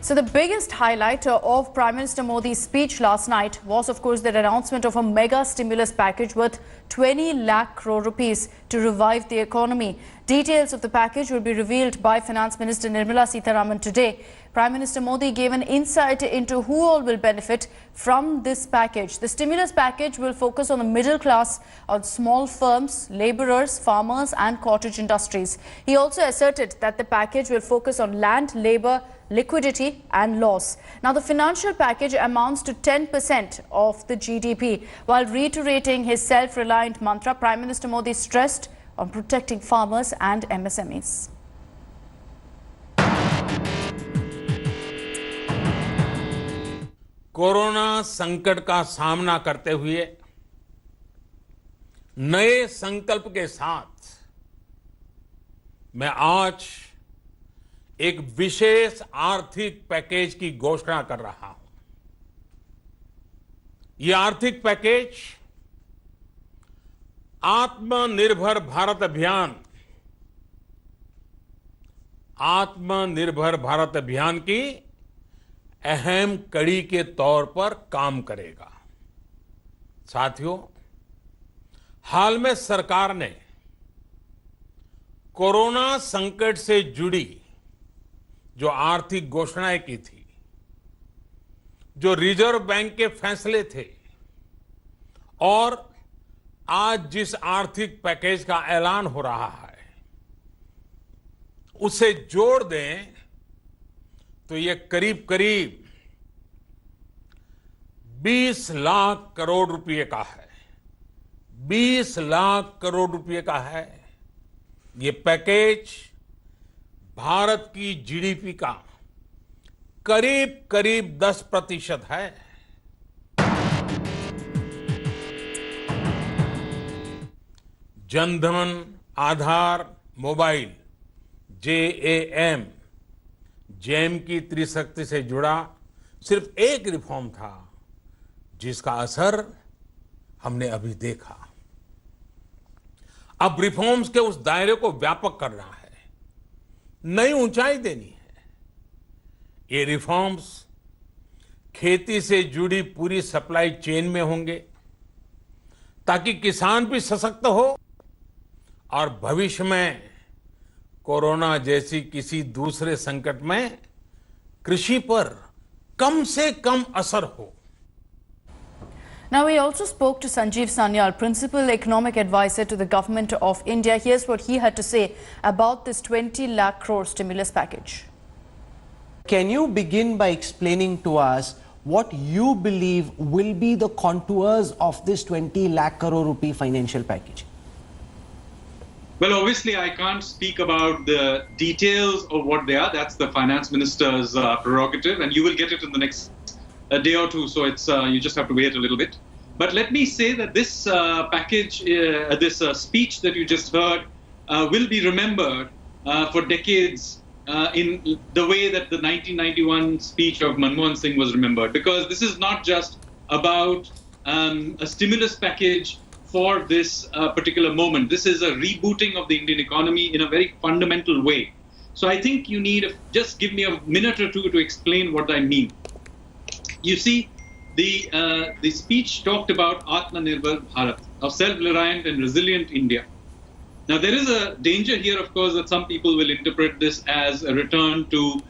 So the biggest highlight of Prime Minister Modi's speech last night was, of course, the announcement of a mega stimulus package worth 20 lakh crore rupees to revive the economy. Details of the package will be revealed by Finance Minister Nirmala Sitharaman today. Prime Minister Modi gave an insight into who all will benefit from this package. The stimulus package will focus on the middle class, on small firms, labourers, farmers and cottage industries. He also asserted that the package will focus on land, labour, liquidity and loss. Now, the financial package amounts to 10% of the GDP. While reiterating his self-reliant mantra, Prime Minister Modi stressed on protecting farmers and MSMEs. Corona संकट का सामना करते हुए नए संकल्प के साथ मैं आज एक विशेष आर्थिक पैकेज की घोषणा कर रहा हूं। यह आर्थिक पैकेज आत्मनिर्भर भारत अभियान की अहम कड़ी के तौर पर काम करेगा। साथियों, हाल में सरकार ने कोरोना संकट से जुड़ी जो आर्थिक घोषणाएं की थी, जो रिजर्व बैंक के फैसले थे और आज जिस आर्थिक पैकेज का ऐलान हो रहा है, उसे जोड़ दें तो ये करीब 20 लाख करोड़ रुपए का है। 20 लाख करोड़ रुपए का है। ये पैकेज भारत की जीडीपी का करीब 10% है। जनधन, आधार, मोबाइल, जेम की त्रिशक्ति से जुड़ा सिर्फ एक रिफॉर्म था, जिसका असर हमने अभी देखा। अब रिफॉर्म्स के उस दायरे को व्यापक करना है, नई ऊंचाई देनी है। ये रिफॉर्म्स खेती से जुड़ी पूरी सप्लाई चेन में होंगे, ताकि किसान भी सशक्त हो और भविष्य में कोरोना जैसी किसी दूसरे संकट में कृषि पर कम से कम असर हो। Now, we also spoke to Sanjeev Sanyal, Principal Economic Advisor to the Government of India. Here's what he had to say about this 20 lakh crore stimulus package. Can you begin by explaining to us what you believe will be the contours of this 20 lakh crore rupee financial package? Well, obviously, I can't speak about the details of what they are. That's the finance minister's prerogative, and you will get it in the next day or two. So it's you just have to wait a little bit. But let me say that this package, this speech that you just heard, will be remembered for decades in the way that the 1991 speech of Manmohan Singh was remembered. Because this is not just about a stimulus package for this particular moment. This is a rebooting of the Indian economy in a very fundamental way. So I think you need just give me a minute or two to explain what I mean. You see, the speech talked about Atmanirbhar Bharat, of self-reliant and resilient India. Now there is a danger here, of course, that some people will interpret this as a return to,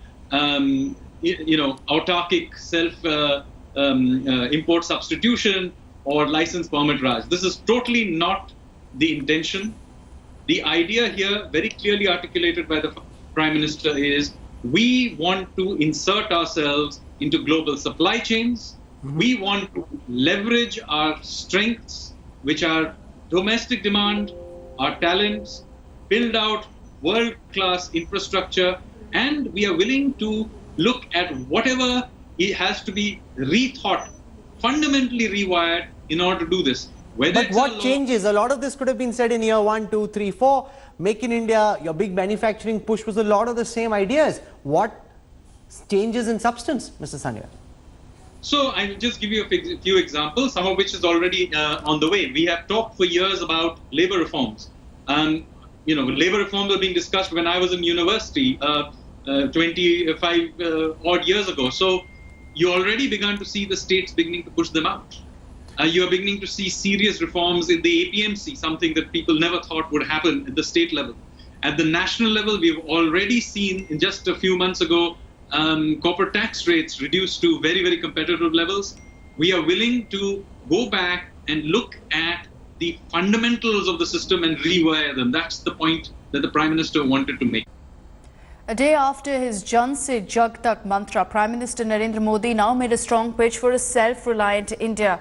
autarkic self-import substitution or license permit Raj. This is totally not the intention. The idea here, very clearly articulated by the Prime Minister, is we want to insert ourselves into global supply chains. We want to leverage our strengths, which are domestic demand, our talents, build out world-class infrastructure, and we are willing to look at whatever it has to be rethought, fundamentally rewired in order to do this. But what changes? A lot of this could have been said in year 1, 2, 3, 4. Make in India, your big manufacturing push was a lot of the same ideas. What changes in substance, Mr. Sanyal? So I'll just give you a few examples, some of which is already on the way. We have talked for years about labor reforms. Labor reforms were being discussed when I was in university. 25 odd years ago. So you already begun to see the states beginning to push them out. You are beginning to see serious reforms in the APMC, something that people never thought would happen at the state level. At the national level, we've already seen in just a few months ago, corporate tax rates reduced to very, very competitive levels. We are willing to go back and look at the fundamentals of the system and rewire them. That's the point that the Prime Minister wanted to make. A day after his Jan Se Jag Tak mantra, Prime Minister Narendra Modi now made a strong pitch for a self-reliant India.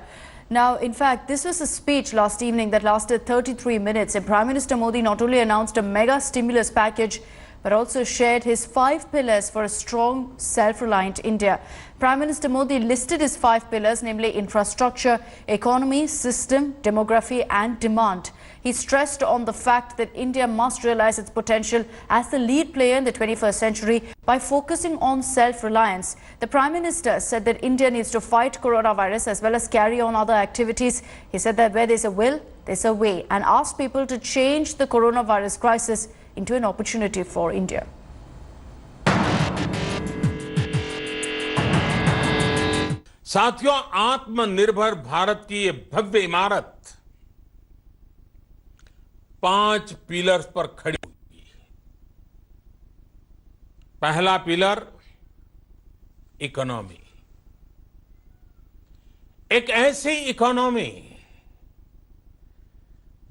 Now, in fact, this was a speech last evening that lasted 33 minutes, and Prime Minister Modi not only announced a mega stimulus package, but also shared his 5 pillars for a strong, self-reliant India. Prime Minister Modi listed his 5 pillars, namely infrastructure, economy, system, demography and demand. He stressed on the fact that India must realize its potential as the lead player in the 21st century by focusing on self-reliance. The Prime Minister said that India needs to fight coronavirus as well as carry on other activities. He said that where there's a will, there's a way, and asked people to change the coronavirus crisis into an opportunity for India. साथियों, आत्मनिर्भर भारत की ये भव्य इमारत 5 pillars पर खड़ी हुई है। पहला पिलर इकोनॉमी, एक ऐसी इकोनॉमी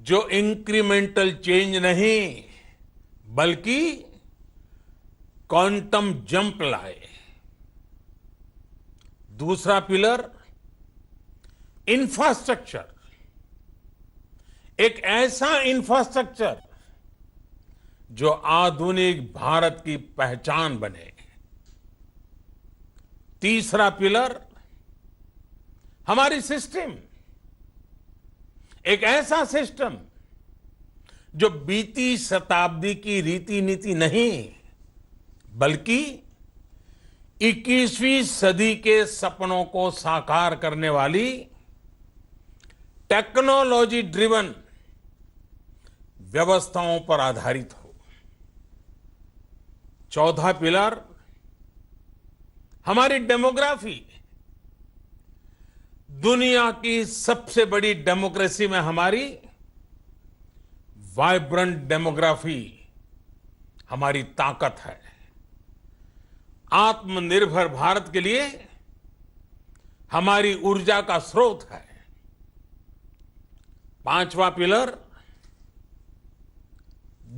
जो इंक्रीमेंटल चेंज नहीं बल्कि क्वांटम जंप लाए। दूसरा पिलर इंफ्रास्ट्रक्चर, एक ऐसा इंफ्रास्ट्रक्चर जो आधुनिक भारत की पहचान बने। तीसरा पिलर हमारी सिस्टम, एक ऐसा सिस्टम जो बीती शताब्दी की रीति नीति नहीं बल्कि 21वीं सदी के सपनों को साकार करने वाली टेक्नोलॉजी ड्रिवन व्यवस्थाओं पर आधारित हो। चौथा पिलर हमारी डेमोग्राफी, दुनिया की सबसे बड़ी डेमोक्रेसी में हमारी वाइब्रेंट डेमोग्राफी हमारी ताकत है। आत्मनिर्भर भारत के लिए हमारी ऊर्जा का स्रोत है। पांचवा पिलर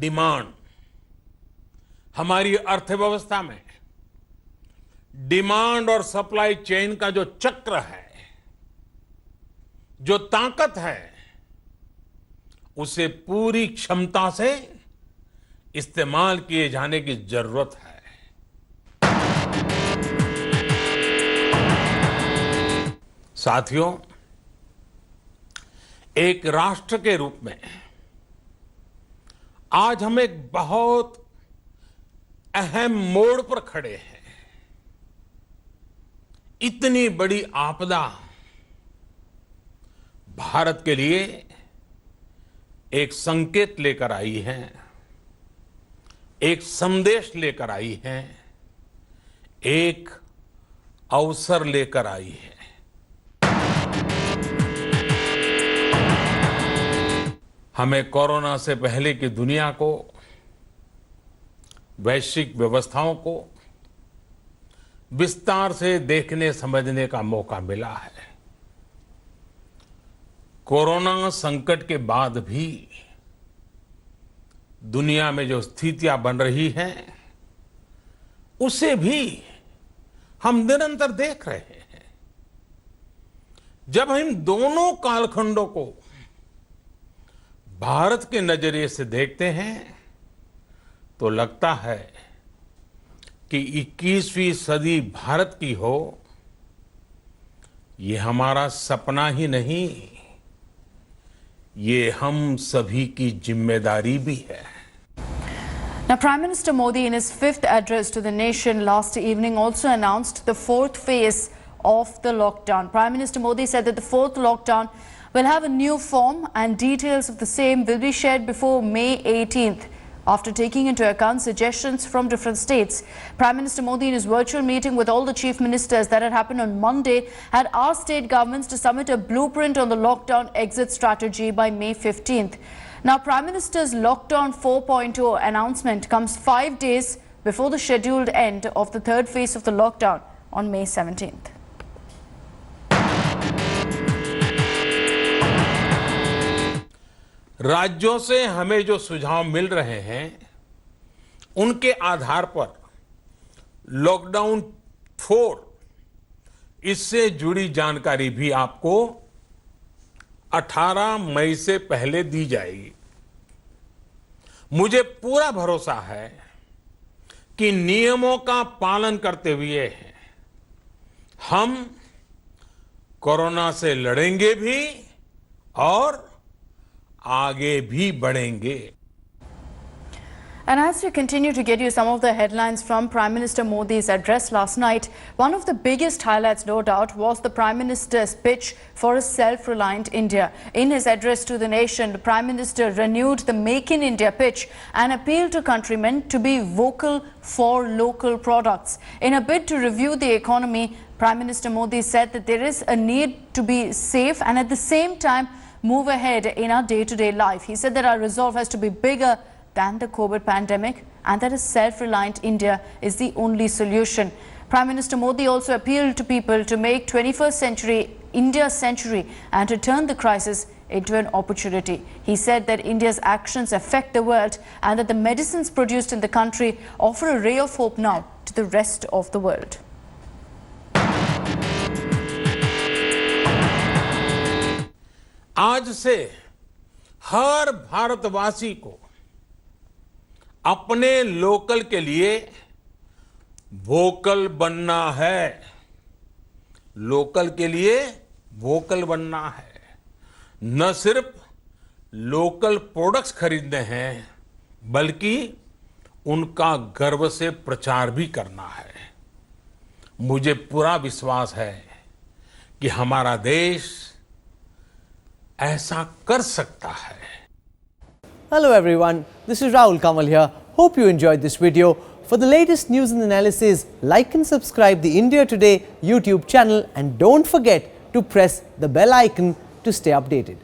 डिमांड, हमारी अर्थव्यवस्था में डिमांड और सप्लाई चेन का जो चक्र है, जो ताकत है, उसे पूरी क्षमता से इस्तेमाल किए जाने की जरूरत है। साथियों, एक राष्ट्र के रूप में आज हम एक बहुत अहम मोड़ पर खड़े हैं। इतनी बड़ी आपदा भारत के लिए एक संकेत लेकर आई है, एक संदेश लेकर आई है, एक अवसर लेकर आई है। हमें कोरोना से पहले की दुनिया को, वैश्विक व्यवस्थाओं को विस्तार से देखने समझने का मौका मिला है। कोरोना संकट के बाद भी दुनिया में जो स्थितियां बन रही हैं, उसे भी हम निरंतर देख रहे हैं। जब हम दोनों कालखंडों को भारत के नजरिए से देखते हैं तो लगता है कि 21वीं सदी भारत की हो, ये हमारा सपना ही नहीं, ये हम सभी की जिम्मेदारी भी है। Now, Prime Minister Modi, in his 5th address to the nation last evening, also announced the 4th phase of the lockdown. Prime Minister Modi said that the 4th lockdown will have a new form and details of the same will be shared before May 18th after taking into account suggestions from different states. Prime Minister Modi, in his virtual meeting with all the chief ministers that had happened on Monday, had asked state governments to submit a blueprint on the lockdown exit strategy by May 15th. Now, Prime Minister's Lockdown 4.0 announcement comes 5 days before the scheduled end of the third phase of the lockdown on May 17th. राज्यों से हमें जो सुझाव मिल रहे हैं उनके आधार पर lockdown 4 इससे जुड़ी जानकारी भी आपको 18 मई से पहले दी जाएगी। मुझे पूरा भरोसा है कि नियमों का पालन करते हुए हम कोरोना से लड़ेंगे भी और आगे भी बढ़ेंगे। And as we continue to get you some of the headlines from Prime Minister Modi's address last night, one of the biggest highlights, no doubt, was the Prime Minister's pitch for a self-reliant India. In his address to the nation, the Prime Minister renewed the Make in India pitch and appealed to countrymen to be vocal for local products. In a bid to review the economy, Prime Minister Modi said that there is a need to be safe and at the same time move ahead in our day-to-day life. He said that our resolve has to be bigger than the COVID pandemic and that a self-reliant India is the only solution. Prime Minister Modi also appealed to people to make 21st century India's century and to turn the crisis into an opportunity. He said that India's actions affect the world and that the medicines produced in the country offer a ray of hope now to the rest of the world. आज से हर भारतवासी को अपने local के लिए vocal बनना है। Local के लिए वोकल बनना है। न सिर्फ लोकल प्रोडक्ट्स खरीदने हैं बल्कि उनका गर्व से प्रचार भी करना है। मुझे पूरा विश्वास है कि हमारा देश ऐसा कर सकता है। Hello everyone, this is Rahul Kamal here. Hope you enjoyed this video. For the latest news and analysis, like and subscribe the India Today YouTube channel and don't forget to press the bell icon to stay updated.